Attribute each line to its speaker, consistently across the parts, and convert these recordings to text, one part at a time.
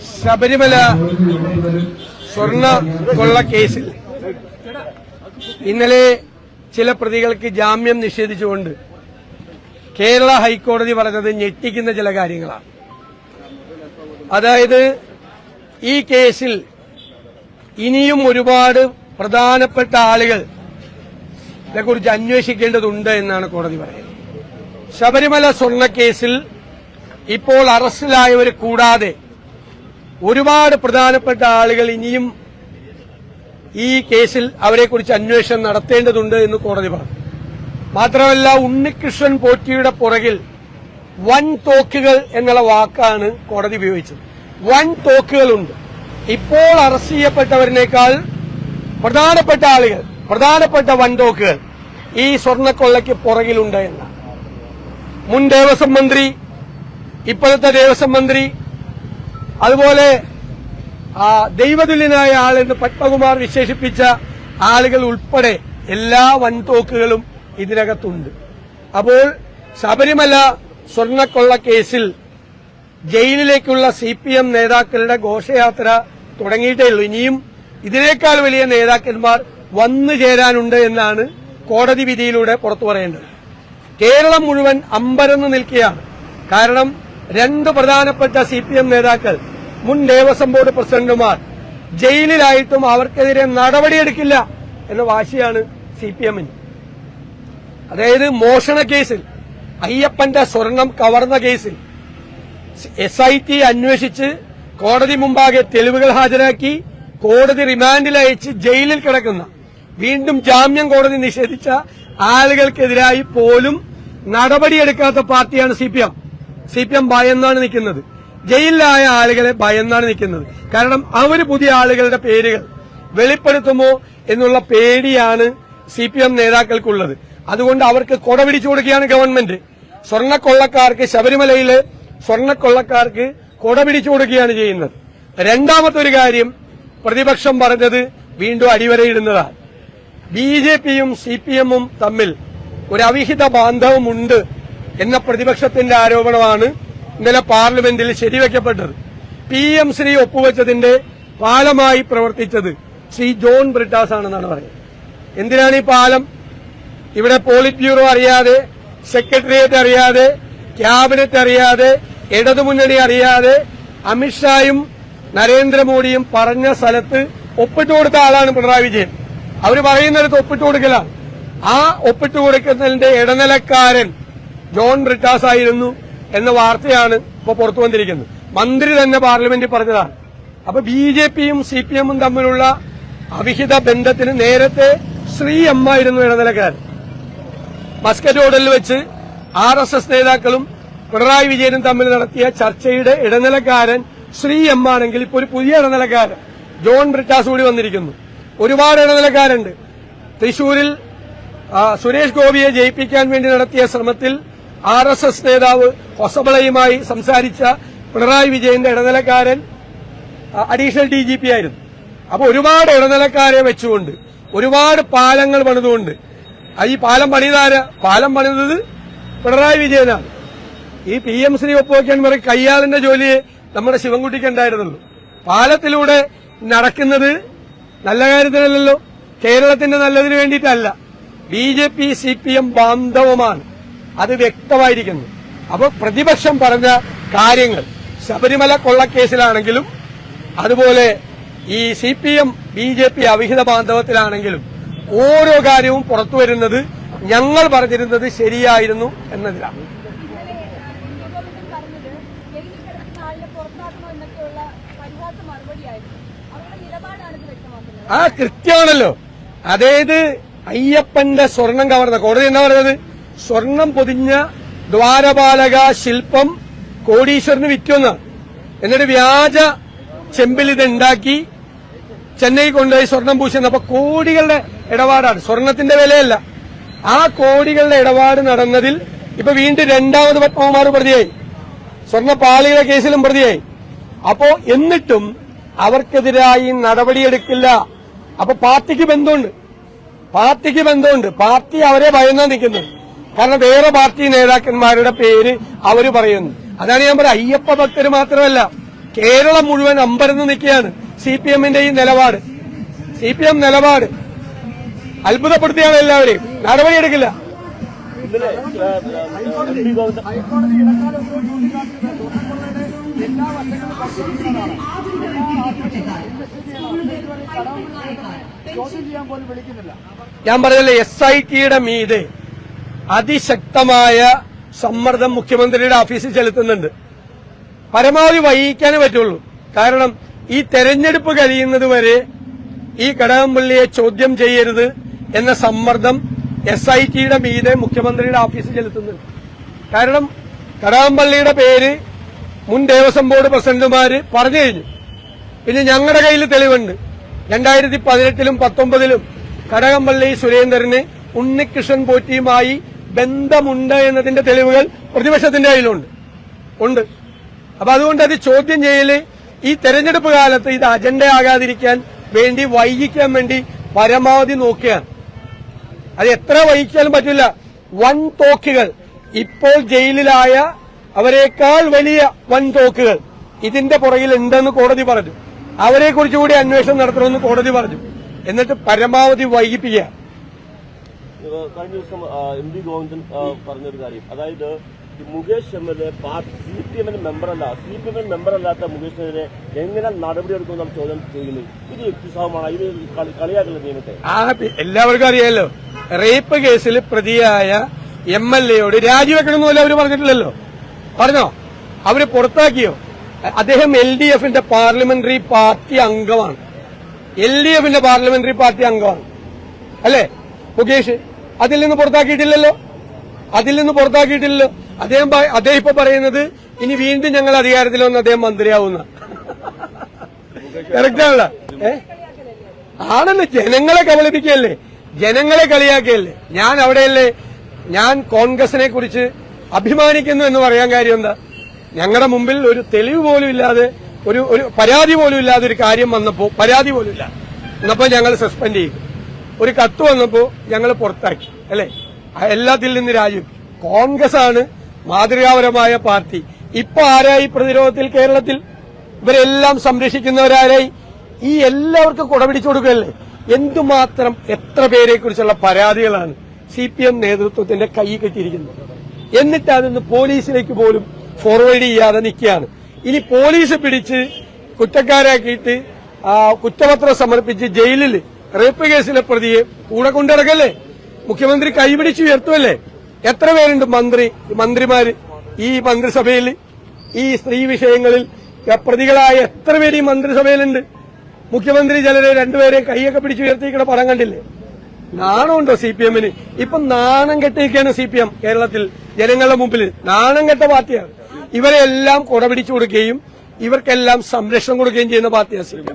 Speaker 1: ശബരിമല സ്വർണ്ണ കൊള്ള കേസിൽ ഇന്നലെ ചില പ്രതികൾക്ക് ജാമ്യം നിഷേധിച്ചുകൊണ്ട് കേരള ഹൈക്കോടതി പറഞ്ഞത് ഞെട്ടിക്കുന്ന ചില കാര്യങ്ങളാണ്. അതായത് ഈ കേസിൽ ഇനിയും ഒരുപാട് പ്രധാനപ്പെട്ട ആളുകളെ കുറിച്ച് അന്വേഷിക്കേണ്ടതുണ്ട് എന്നാണ് കോടതി പറയുന്നത്. ശബരിമല സ്വർണ്ണക്കേസിൽ ഇപ്പോൾ അറസ്റ്റിലായവർ കൂടാതെ ഒരുപാട് പ്രധാനപ്പെട്ട ആളുകൾ ഇനിയും ഈ കേസിൽ അവരെക്കുറിച്ച് അന്വേഷണം നടത്തേണ്ടതുണ്ട് എന്ന് കോടതി പറഞ്ഞു. മാത്രമല്ല, ഉണ്ണികൃഷ്ണൻ പോറ്റിയുടെ പുറകിൽ വൻ തോക്കുകൾ എന്നുള്ള വാക്കാണ് കോടതി ഉപയോഗിച്ചത്. വൻ തോക്കുകളുണ്ട്. ഇപ്പോൾ അറസ്റ്റ് ചെയ്യപ്പെട്ടവരിനേക്കാൾ പ്രധാനപ്പെട്ട ആളുകൾ, പ്രധാനപ്പെട്ട വൻതോക്കുകൾ ഈ സ്വർണ്ണക്കൊള്ളയ്ക്ക് പുറകിലുണ്ട് എന്നാണ്. മുൻ ദേവസ്വം മന്ത്രി, ഇപ്പോഴത്തെ ദേവസ്വം മന്ത്രി, അതുപോലെ ദൈവതുല്യനായ ആളെന്ന് പത്മകുമാർ വിശേഷിപ്പിച്ച ആളുകൾ ഉൾപ്പെടെ എല്ലാ വൻതോക്കുകളും ഇതിനകത്തുണ്ട്. അപ്പോൾ ശബരിമല സ്വർണ്ണക്കൊള്ള കേസിൽ ജയിലിലേക്കുള്ള CPM നേതാക്കളുടെ ഘോഷയാത്ര തുടങ്ങിയിട്ടേ ഉള്ളൂ. ഇനിയും ഇതിനേക്കാൾ വലിയ നേതാക്കന്മാർ വന്നു ചേരാനുണ്ട് എന്നാണ് കോടതി വിധിയിലൂടെ പുറത്തു പറയേണ്ടത്. കേരളം മുഴുവൻ അമ്പരന്ന് നിൽക്കുകയാണ്. കാരണം രണ്ട് പ്രധാനപ്പെട്ട CPM നേതാക്കൾ, മുൻ ദേവസ്വം ബോർഡ് പ്രസിഡന്റുമാർ ജയിലിലായിട്ടും അവർക്കെതിരെ നടപടിയെടുക്കില്ല എന്ന വാശിയാണ് CPMന്. അതായത് മോഷണ കേസിൽ, അയ്യപ്പന്റെ സ്വർണം കവർന്ന കേസിൽ SIT അന്വേഷിച്ച് കോടതി മുമ്പാകെ തെളിവുകൾ ഹാജരാക്കി കോടതി റിമാൻഡിൽ അയച്ച് ജയിലിൽ കിടക്കുന്ന, വീണ്ടും ജാമ്യം കോടതി നിഷേധിച്ച ആളുകൾക്കെതിരായി പോലും നടപടിയെടുക്കാത്ത പാർട്ടിയാണ് CPM. CPM ഭയന്നാണ് നിൽക്കുന്നത്. ജയിലിലായ ആളുകളെ ഭയന്നാണ് നിൽക്കുന്നത്. കാരണം അവർ പുതിയ ആളുകളുടെ പേരുകൾ വെളിപ്പെടുത്തുമോ എന്നുള്ള പേടിയാണ് CPM നേതാക്കൾക്കുള്ളത്. അതുകൊണ്ട് അവർക്ക് കൊട പിടിച്ചു കൊടുക്കുകയാണ് ഗവൺമെന്റ്. സ്വർണ്ണക്കൊള്ളക്കാർക്ക്, ശബരിമലയിലെ സ്വർണ്ണക്കൊള്ളക്കാർക്ക് കൊട പിടിച്ചു കൊടുക്കുകയാണ് ചെയ്യുന്നത്. രണ്ടാമത്തെ ഒരു കാര്യം, പ്രതിപക്ഷം പറഞ്ഞത് വീണ്ടും അടിവരയിടുന്നതാണ്. BJPയും CPMഉം തമ്മിൽ ഒരു അവിഹിത ബാന്ധവമുണ്ട് എന്ന പ്രതിപക്ഷത്തിന്റെ ആരോപണമാണ് ഇന്നലെ പാർലമെന്റിൽ ശരിവെക്കപ്പെട്ടത്. PM ശ്രീ ഒപ്പുവെച്ചതിന്റെ പാലമായി പ്രവർത്തിച്ചത് ശ്രീ ജോൺ ബ്രിട്ടാസ് ആണെന്നാണ് പറയുന്നത്. എന്തിനാണ് ഈ പാലം? ഇവിടെ പോളിറ്റ് ബ്യൂറോ അറിയാതെ, സെക്രട്ടേറിയറ്റ് അറിയാതെ, ക്യാബിനറ്റ് അറിയാതെ, ഇടതുമുന്നണി അറിയാതെ അമിത്ഷായും നരേന്ദ്രമോദിയും പറഞ്ഞ സ്ഥലത്ത് ഒപ്പിട്ട് കൊടുത്ത ആളാണ് പിണറായി വിജയൻ. അവർ പറയുന്നിടത്ത് ഒപ്പിട്ട് കൊടുക്കലാണ്. ആ ഒപ്പിട്ട് കൊടുക്കുന്നതിന്റെ ഇടനിലക്കാരൻ ജോൺ ബ്രിട്ടാസ് ആയിരുന്നു എന്ന വാർത്തയാണ് ഇപ്പോൾ പുറത്തു വന്നിരിക്കുന്നത്. മന്ത്രി തന്നെ പാർലമെന്റിൽ പറഞ്ഞതാണ്. അപ്പൊ BJPയും CPMഉം തമ്മിലുള്ള അവിഹിത ബന്ധത്തിന് നേരത്തെ ശ്രീ M ആയിരുന്നു ഇടനിലക്കാരൻ. മസ്കറ്റ് ഹോട്ടലിൽ വെച്ച് RSS നേതാക്കളും പിണറായി വിജയനും തമ്മിൽ നടത്തിയ ചർച്ചയുടെ ഇടനിലക്കാരൻ ശ്രീ M ആണെങ്കിൽ ഇപ്പോൾ ഒരു പുതിയ ഇടനിലക്കാരൻ ജോൺ ബ്രിട്ടാസ് കൂടി വന്നിരിക്കുന്നു. ഒരുപാട് ഇടനിലക്കാരുണ്ട്. തൃശൂരിൽ സുരേഷ് ഗോപിയെ ജയിപ്പിക്കാൻ വേണ്ടി നടത്തിയ ശ്രമത്തിൽ RSS നേതാവ് ഹൊസബളയുമായി സംസാരിച്ച പിണറായി വിജയന്റെ ഇടനിലക്കാരൻ അഡീഷണൽ DGP ആയിരുന്നു. അപ്പൊ ഒരുപാട് ഇടനിലക്കാരെ വെച്ചുകൊണ്ട് ഒരുപാട് പാലങ്ങൾ പണിതുകൊണ്ട്, ഈ പാലം പണിതത് പിണറായി വിജയനാണ്. ഈ PM ശ്രീ ഒപ്പുവയ്ക്കാൻ പറയും കയ്യാളിന്റെ ജോലിയെ നമ്മുടെ ശിവൻകുട്ടിക്ക് ഉണ്ടായിരുന്നുള്ളൂ. പാലത്തിലൂടെ നടക്കുന്നത് നല്ല കാര്യത്തിനല്ലല്ലോ, കേരളത്തിന്റെ നല്ലതിന് വേണ്ടിയിട്ടല്ല. BJP CPM ബാന്ധവമാണ്, അത് വ്യക്തമായിരിക്കുന്നു. അപ്പോൾ പ്രതിപക്ഷം പറഞ്ഞ കാര്യങ്ങൾ ശബരിമല കൊള്ളക്കേസിലാണെങ്കിലും അതുപോലെ ഈ CPM BJP അവിഹിത ബാന്ധവത്തിലാണെങ്കിലും ഓരോ കാര്യവും പുറത്തുവരുന്നത് ഞങ്ങൾ പറഞ്ഞിരുന്നത് ശരിയായിരുന്നു എന്നതിലാണ്. കൃത്യമാണല്ലോ. അതായത് അയ്യപ്പന്റെ സ്വർണം കവർന്ന, കോടതി എന്താ പറഞ്ഞത്? സ്വർണം പൊതിഞ്ഞ ദ്വാരപാലക ശില്പം കോടീശ്വരന് വിറ്റുവെന്നാണ്. എന്നിട്ട് വ്യാജ ചെമ്പിൽ ഇതുണ്ടാക്കി ചെന്നൈ കൊണ്ടുപോയി സ്വർണം പൂശുന്നത്. അപ്പൊ കോടികളുടെ ഇടപാടാണ്, സ്വർണത്തിന്റെ വിലയല്ല. ആ കോടികളുടെ ഇടപാട് നടന്നതിൽ ഇപ്പൊ വീണ്ടും രണ്ടാമത് പത്മകുമാർ പ്രതിയായി, സ്വർണ്ണപ്പാളിയുടെ കേസിലും പ്രതിയായി. അപ്പോ എന്നിട്ടും അവർക്കെതിരായി നടപടിയെടുക്കില്ല. അപ്പൊ പാർട്ടിക്ക് ബന്ധമുണ്ട്, പാർട്ടി അവരെ ഭയന്നാ നിൽക്കുന്നത്. കാരണം വേറെ പാർട്ടി നേതാക്കന്മാരുടെ പേര് അവര് പറയുന്നു. അതാണ് ഞാൻ പറയുന്നത്. അയ്യപ്പ ഭക്തർ മാത്രമല്ല, കേരളം മുഴുവൻ അമ്പരന്ന് നിൽക്കുകയാണ് CPM-ന്റെ ഈ നിലപാട്. CPM നിലപാട് അത്ഭുതപ്പെടുത്തിയാണ് എല്ലാവരെയും. നടപടിയെടുക്കില്ല. ഞാൻ പറഞ്ഞല്ലേ, SIT-യുടെ മീതെ അതിശക്തമായ സമ്മർദ്ദം മുഖ്യമന്ത്രിയുടെ ഓഫീസിൽ ചെലുത്തുന്നുണ്ട്. പരമാവധി വൈകിക്കാനേ പറ്റുള്ളൂ. കാരണം ഈ തെരഞ്ഞെടുപ്പ് കഴിയുന്നത് വരെ ഈ കടകംപള്ളിയെ ചോദ്യം ചെയ്യരുത് എന്ന സമ്മർദ്ദം SIT-യുടെ മീതെ മുഖ്യമന്ത്രിയുടെ ഓഫീസിൽ ചെലുത്തുന്നുണ്ട്. കാരണം കടകംപള്ളിയുടെ പേര് മുൻ ദേവസ്വം ബോർഡ് പ്രസിഡന്റുമാര് പറഞ്ഞു കഴിഞ്ഞു. പിന്നെ ഞങ്ങളുടെ കയ്യിൽ തെളിവുണ്ട്. 2018-ലും 19-ലും കടകംപള്ളി സുരേന്ദ്രന് ഉണ്ണികൃഷ്ണൻ പോറ്റിയുമായി ബന്ധമുണ്ട് എന്നതിന്റെ തെളിവുകൾ പ്രതിപക്ഷത്തിന്റെ കയ്യിലുണ്ട്. അപ്പൊ അതുകൊണ്ട് അത് ചോദ്യം ചെയ്യല് ഈ തെരഞ്ഞെടുപ്പ് കാലത്ത് ഇത് അജണ്ടയാകാതിരിക്കാൻ വേണ്ടി വൈകിക്കാൻ വേണ്ടി പരമാവധി നോക്കുകയാണ്. അത് എത്ര വൈകിക്കാനും പറ്റില്ല. വൻ തോക്കുകൾ, ഇപ്പോൾ ജയിലിലായ അവരെക്കാൾ വലിയ വൻ തോക്കുകൾ ഇതിന്റെ പുറകിൽ ഉണ്ടെന്ന് കോടതി പറഞ്ഞു. അവരെ കുറിച്ചുകൂടി അന്വേഷണം നടത്തണമെന്ന് കോടതി പറഞ്ഞു. എന്നിട്ട് പരമാവധി വൈകിപ്പിക്കുക.
Speaker 2: കഴിഞ്ഞ ദിവസം MV ഗോവിന്ദൻ പറഞ്ഞൊരു കാര്യം, അതായത് മുകേഷ് MLA CPM-ന്റെ മെമ്പറല്ല, CPM മെമ്പറല്ലാത്ത മുകേഷിനെതിരെ എങ്ങനെ നടപടിയെടുക്കുമെന്നാണ് ചോദ്യം ചെയ്യുന്നത്. ഇത് യുക്തിസഹമാണ്, ഇത് കളിയാക്കുന്ന നിയമത്തെ.
Speaker 1: എല്ലാവർക്കും അറിയാമല്ലോ, റേപ്പ് കേസിൽ പ്രതിയായ MLA-യോട് രാജിവെക്കണമെന്നല്ല അവര് പറഞ്ഞിട്ടില്ലല്ലോ. പറഞ്ഞോ? അവര് പുറത്താക്കിയോ? അദ്ദേഹം LDF-ന്റെ പാർലമെന്ററി പാർട്ടി അംഗമാണ്. LDF-ന്റെ പാർലമെന്ററി പാർട്ടി അംഗമാണ് അല്ലേ മുകേഷ്? അതിൽ നിന്ന് പുറത്താക്കിയിട്ടില്ലല്ലോ. അദ്ദേഹം ഇപ്പൊ പറയുന്നത് ഇനി വീണ്ടും ഞങ്ങൾ അധികാരത്തിൽ വന്ന് അദ്ദേഹം മന്ത്രിയാവുന്ന. കറക്റ്റാണല്ലോ. ആണെന്ന് ജനങ്ങളെ കബളിപ്പിക്കുകയല്ലേ, ജനങ്ങളെ കളിയാക്കുകയല്ലേ. ഞാൻ അവിടെയല്ലേ, ഞാൻ കോൺഗ്രസിനെ കുറിച്ച് അഭിമാനിക്കുന്നു എന്ന് പറയാൻ കാര്യം എന്താ? ഞങ്ങളുടെ മുമ്പിൽ ഒരു തെളിവ് പോലും ഇല്ലാതെ, ഒരു പരാതി പോലും ഇല്ലാതെ ഒരു കാര്യം വന്നപ്പോ, പരാതി പോലും ഇല്ല എന്നപ്പോ ഞങ്ങൾ സസ്പെൻഡ് ചെയ്തു. ഒരു കത്ത് വന്നപ്പോ ഞങ്ങൾ പുറത്താക്കി അല്ലെ, എല്ലാത്തിൽ നിന്ന് രാജിവെച്ചു. കോൺഗ്രസ് ആണ് മാതൃകാപരമായ പാർട്ടി. ഇപ്പൊ ആരായി പ്രതിരോധത്തിൽ കേരളത്തിൽ? ഇവരെല്ലാം സംരക്ഷിക്കുന്നവരാരായി? ഈ എല്ലാവർക്കും കുടപിടിച്ചു കൊടുക്കുകയല്ലേ. എന്തുമാത്രം എത്ര പേരെ കുറിച്ചുള്ള പരാതികളാണ് CPM നേതൃത്വത്തിന്റെ കൈ കെട്ടിയിരിക്കുന്നത്. എന്നിട്ട് അതൊന്ന് പോലീസിലേക്ക് പോലും ഫോർവേഡ് ചെയ്യാതെ നിൽക്കുകയാണ്. ഇനി പോലീസ് പിടിച്ച് കുറ്റക്കാരാക്കിയിട്ട് കുറ്റപത്രം സമർപ്പിച്ച് ജയിലിൽ റേപ്പ് കേസിലെ പ്രതിയെ കൂടെ കൊണ്ടിറക്കല്ലേ. മുഖ്യമന്ത്രി കൈപിടിച്ച് ഉയർത്തുമല്ലേ. എത്ര പേരുണ്ട് മന്ത്രിമാര് ഈ മന്ത്രിസഭയിൽ? ഈ സ്ത്രീ വിഷയങ്ങളിൽ പ്രതികളായ എത്ര പേര് ഈ മന്ത്രിസഭയിലുണ്ട്? മുഖ്യമന്ത്രി ചിലരെ രണ്ടുപേരെ കൈയൊക്കെ പിടിച്ച് ഉയർത്തിക്കുന്ന പടം കണ്ടില്ലേ? നാണമുണ്ടോ CPM-ന്? ഇപ്പൊ നാണം കെട്ടിയിരിക്കുകയാണ് CPM കേരളത്തിൽ ജനങ്ങളുടെ മുമ്പിൽ. നാണം കെട്ട പാർട്ടിയാണ്. ഇവരെല്ലാം കുടപിടിച്ചു കൊടുക്കുകയും ഇവർക്കെല്ലാം സംരക്ഷണം കൊടുക്കുകയും ചെയ്യുന്ന പാർട്ടിയാണ് CPM.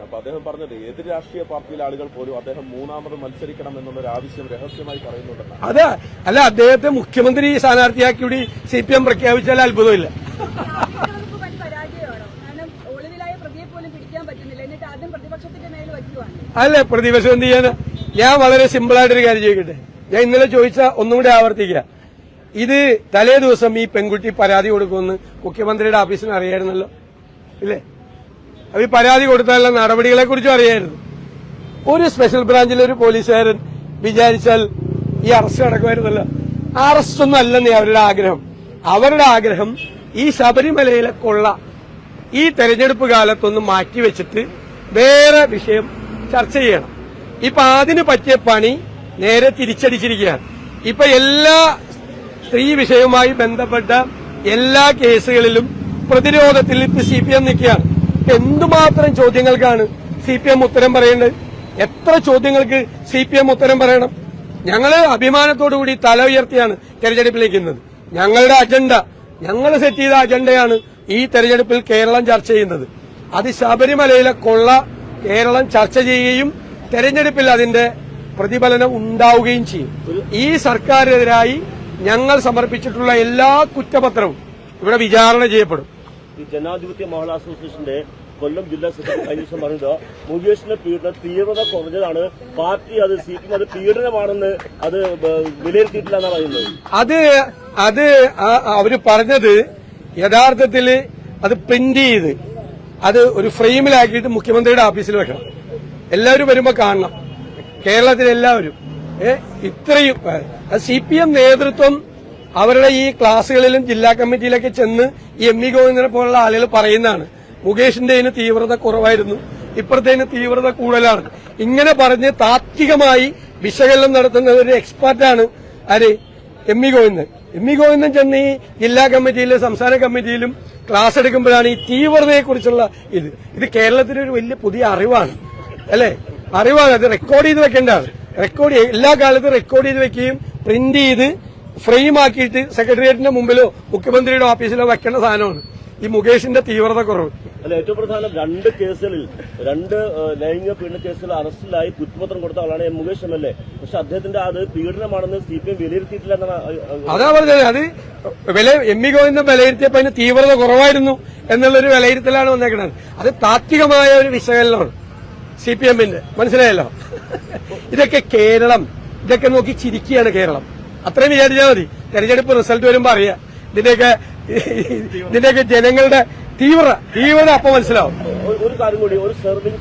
Speaker 3: അപ്പൊ അദ്ദേഹം പറഞ്ഞത് ഏത് രാഷ്ട്രീയ പാർട്ടിയിലെ ആളുകൾ പോലും അദ്ദേഹം മൂന്നാമത് മത്സരിക്കണം എന്നുള്ളൊരു ആവശ്യം രഹസ്യമായി പറയുന്നുണ്ട്.
Speaker 1: അതെ, അല്ല, അദ്ദേഹത്തെ മുഖ്യമന്ത്രി സ്ഥാനാർത്ഥിയാക്കി കൂടി CPM പ്രഖ്യാപിച്ചാൽ അത്ഭുതമില്ല. അല്ലേ, പ്രതിപക്ഷം എന്ത് ചെയ്യാന്? ഞാൻ വളരെ സിമ്പിളായിട്ടൊരു കാര്യം ചോദിക്കട്ടെ. ഞാൻ ഇന്നലെ ചോദിച്ച ഒന്നും കൂടി ആവർത്തിക്കുക. ഇത് തലേ ദിവസം ഈ പെൺകുട്ടി പരാതി കൊടുക്കുമെന്ന് മുഖ്യമന്ത്രിയുടെ ഓഫീസിന് അറിയായിരുന്നല്ലോ, ഇല്ലേ? അപ്പൊ ഈ പരാതി കൊടുത്താലുള്ള നടപടികളെ കുറിച്ചും അറിയായിരുന്നു. ഒരു സ്പെഷ്യൽ ബ്രാഞ്ചിലൊരു പോലീസുകാരൻ വിചാരിച്ചാൽ ഈ അറസ്റ്റ് നടക്കുമായിരുന്നല്ലോ. അറസ്റ്റൊന്നും അല്ലെന്നേ അവരുടെ ആഗ്രഹം. അവരുടെ ആഗ്രഹം ഈ ശബരിമലയിലെ കൊള്ള ഈ തെരഞ്ഞെടുപ്പ് കാലത്തൊന്ന് മാറ്റിവെച്ചിട്ട് വേറെ വിഷയം ചർച്ച ചെയ്യണം. ഇപ്പൊ അതിന് പറ്റിയ പണി നേരെ തിരിച്ചടിച്ചിരിക്കുകയാണ്. ഇപ്പൊ എല്ലാ സ്ത്രീ വിഷയവുമായി ബന്ധപ്പെട്ട എല്ലാ കേസുകളിലും പ്രതിരോധത്തിൽ CPM നിൽക്കുകയാണ്. എന്തുമാത്രം ചോദ്യങ്ങൾക്കാണ് CPM ഉത്തരം പറയേണ്ടത്? എത്ര ചോദ്യങ്ങൾക്ക് CPM ഉത്തരം പറയണം? ഞങ്ങള് അഭിമാനത്തോടുകൂടി തല ഉയർത്തിയാണ് തെരഞ്ഞെടുപ്പിലേക്ക് ഇന്നത്. ഞങ്ങളുടെ അജണ്ട, ഞങ്ങൾ സെറ്റ് ചെയ്ത അജണ്ടയാണ് ഈ തെരഞ്ഞെടുപ്പിൽ കേരളം ചർച്ച ചെയ്യുന്നത്. അത് ശബരിമലയിലെ കൊള്ള കേരളം ചർച്ച ചെയ്യുകയും തെരഞ്ഞെടുപ്പിൽ അതിന്റെ പ്രതിഫലനം ഉണ്ടാവുകയും ചെയ്യും. ഈ സർക്കാരിനെതിരായി ഞങ്ങൾ സമർപ്പിച്ചിട്ടുള്ള എല്ലാ കുറ്റപത്രവും ഇവിടെ വിചാരണ ചെയ്യപ്പെടും.
Speaker 2: ഈ ജനാധിപത്യ മഹിളാ അസോസിയേഷന്റെ കൊല്ലം ജില്ലാ സെക്രട്ടറി കഴിഞ്ഞ ദിവസം പറഞ്ഞത് മുകേഷിന്റെ പീഡനം തീവ്രത കുറഞ്ഞതാണ്, പാർട്ടി അത് CPM അത് പീഡനമാണെന്ന് അത് വിലയിരുത്തിയിട്ടില്ല എന്നാണ് പറയുന്നത്.
Speaker 1: അത് അവര് പറഞ്ഞത് യഥാർത്ഥത്തില് അത് പ്രിന്റ് ചെയ്ത് അത് ഒരു ഫ്രെയിമിലാക്കിയിട്ട് മുഖ്യമന്ത്രിയുടെ ഓഫീസിൽ വെക്കണം. എല്ലാവരും വരുമ്പോ കാണണം, കേരളത്തിലെല്ലാവരും. ഇത്രയും CPM നേതൃത്വം അവരുടെ ഈ ക്ലാസ്സുകളിലും ജില്ലാ കമ്മിറ്റിയിലൊക്കെ ചെന്ന് ഈ എം വി ഗോവിന്ദനെ പോലുള്ള ആളുകൾ പറയുന്നതാണ്, മുകേഷിന്റെ തീവ്രത കുറവായിരുന്നു, ഇപ്പുറത്തേന് തീവ്രത കൂടുതലാണ്. ഇങ്ങനെ പറഞ്ഞ് താത്വികമായി വിശകലനം നടത്തുന്ന ഒരു എക്സ്പെർട്ടാണ് ആര്? M V Govindan. M V Govindan ചെന്ന് ഈ ജില്ലാ കമ്മിറ്റിയിലും സംസ്ഥാന കമ്മിറ്റിയിലും ക്ലാസ് എടുക്കുമ്പോഴാണ് ഈ തീവ്രതയെക്കുറിച്ചുള്ള ഇത് കേരളത്തിലൊരു വലിയ പുതിയ അറിവാണ്, അല്ലെ? അറിവാണ്. അത് റെക്കോർഡ് ചെയ്ത് വെക്കേണ്ടതാണ്. എല്ലാ കാലത്തും റെക്കോർഡ് ചെയ്ത് വെക്കുകയും പ്രിന്റ് ചെയ്ത് ഫ്രെയിം ആക്കിയിട്ട് സെക്രട്ടേറിയറ്റിന്റെ മുമ്പിലോ മുഖ്യമന്ത്രിയുടെ ഓഫീസിലോ വെക്കേണ്ട സാധനമാണ് ഈ മുകേഷിന്റെ തീവ്രത കുറവ്.
Speaker 2: അല്ല, ഏറ്റവും പ്രധാനം രണ്ട് കേസുകളിൽ, രണ്ട് ലൈംഗിക പീഡന കേസുകൾ അറസ്റ്റിലായി കുറ്റപത്രം കൊടുത്ത ആളാണ് മുകേഷ് MLA. പക്ഷെ അദ്ദേഹത്തിന്റെ അത് പീഡനമാണെന്ന് CPM വിലയിരുത്തിയിട്ടില്ല എന്നാണ്.
Speaker 1: അതാ പറഞ്ഞത്. അത് എം വി ഗോവിന്ദൻ വിലയിരുത്തിയപ്പോ അതിന് തീവ്രത കുറവായിരുന്നു എന്നുള്ളൊരു വിലയിരുത്തലാണ് വന്നേക്കുന്നത്. അത് താത്വികമായ ഒരു വിശകലനമാണ് CPMന്റെ. മനസ്സിലായല്ലോ? ഇതൊക്കെ കേരളം, ഇതൊക്കെ നോക്കി ചിരിക്കുകയാണ് കേരളം. അത്രയും വിചാരിച്ചാൽ മതി. തെരഞ്ഞെടുപ്പ് റിസൾട്ട് വരുമ്പോ അറിയാം ഇതിന്റെയൊക്കെ ജനങ്ങളുടെ തീവ്രത അപ്പൊ മനസ്സിലാവും.
Speaker 2: ഒരു കാര്യം കൂടി, ഒരു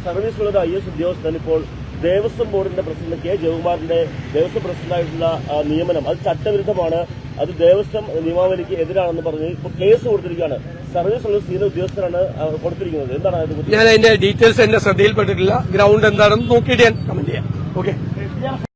Speaker 2: സർവീസുള്ള ഒരു IAS ഉദ്യോഗസ്ഥൻ ഇപ്പോൾ ദേവസ്വം ബോർഡിന്റെ പ്രസിഡന്റ് K. ജയകുമാറിന്റെ ദേവസ്വം പ്രസിഡന്റായിട്ടുള്ള നിയമനം അത് ചട്ടവിരുദ്ധമാണ്, അത് ദേവസ്വം നിയമാവലിക്ക് എതിരാണെന്ന് പറഞ്ഞ് ഇപ്പോൾ കേസ് കൊടുത്തിരിക്കുകയാണ്. സർവീസുള്ള സീനിയർ ഉദ്യോഗസ്ഥരാണ് കൊടുത്തിരിക്കുന്നത്. എന്താണ് അതിനെ?
Speaker 1: ഞാൻ അതിന്റെ ഡീറ്റെയിൽസ് എന്റെ ശ്രദ്ധയിൽപ്പെട്ടിട്ടില്ല. ഗ്രൗണ്ട് എന്താണെന്ന് നോക്കിയിട്ട് ഞാൻ കമന്റ് ചെയ്യാം. ഓക്കെ.